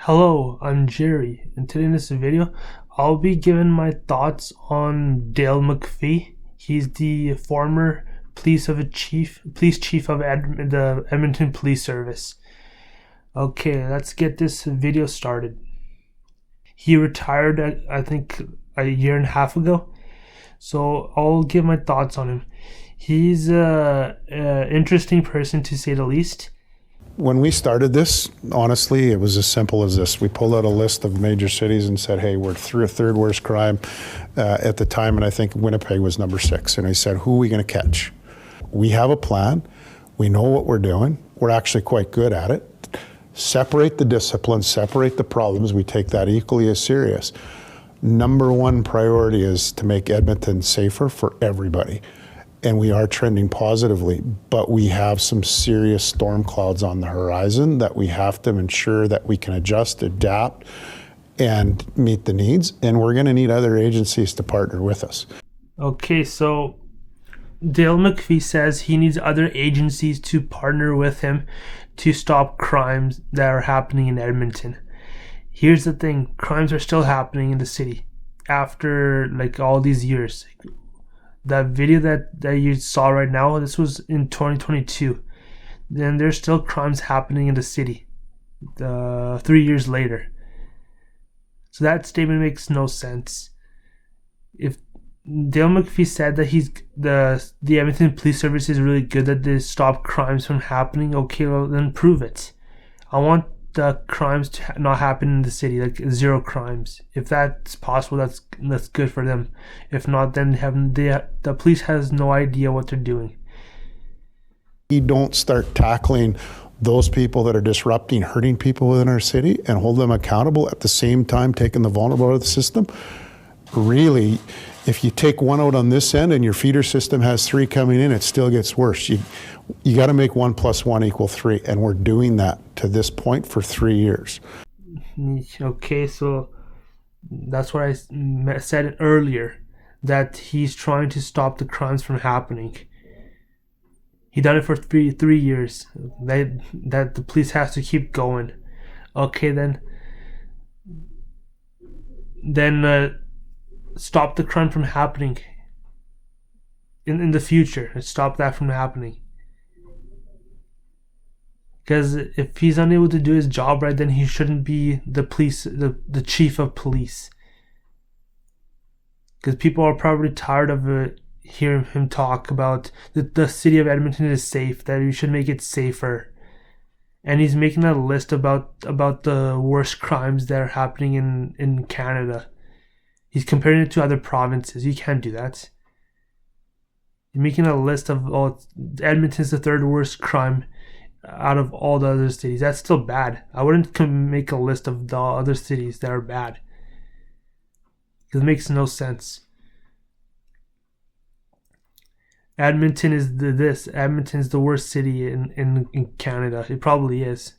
Hello, I'm Jerry, and today in this video, I'll be giving my thoughts on Dale McFee. He's the former police chief of the Edmonton Police Service. Okay, let's get this video started. He retired, I think, a year and a half ago, so I'll give my thoughts on him. He's an interesting person, to say the least. When we started this, honestly, it was as simple as this. We pulled out a list of major cities and said, hey, we're third worst crime at the time, and I think Winnipeg was number 6. And I said, who are we going to catch? We have a plan. We know what we're doing. We're actually quite good at it. Separate the disciplines, separate the problems. We take that equally as serious. Number one priority is to make Edmonton safer for everybody. And we are trending positively, but we have some serious storm clouds on the horizon that we have to ensure that we can adjust, adapt, and meet the needs. And we're going to need other agencies to partner with us. Okay, so Dale McFee says he needs other agencies to partner with him to stop crimes that are happening in Edmonton. Here's the thing, crimes are still happening in the city after all these years. That video that you saw right now, this was in 2022. Then there's still crimes happening in the city 3 years later. So that statement makes no sense. If Dale McFee said that the Edmonton Police Service is really good at this, stop crimes from happening, okay, well then prove it. I want the crimes to not happen in the city, zero crimes. If that's possible, that's good for them. If not, then the police has no idea what they're doing. We don't start tackling those people that are disrupting, hurting people within our city and hold them accountable at the same time taking the vulnerable out of the system. Really, if you take one out on this end and your feeder system has 3 coming in, it still gets worse. You got to make 1 + 1 = 3, and we're doing that to this point for 3 years. Okay, so that's what I said earlier, that he's trying to stop the crimes from happening. He done it for three years. That the police has to keep going. Okay, then stop the crime from happening in the future. Stop that from happening. Because if he's unable to do his job right, then he shouldn't be the chief of police. Because people are probably tired of hearing him talk about the city of Edmonton is safe, that we should make it safer. And he's making a list about the worst crimes that are happening in Canada. He's comparing it to other provinces. You can't do that. You're making a list of, Edmonton's the 3rd worst crime out of all the other cities. That's still bad. I wouldn't make a list of the other cities that are bad. It makes no sense. Edmonton is Edmonton's the worst city in Canada. It probably is.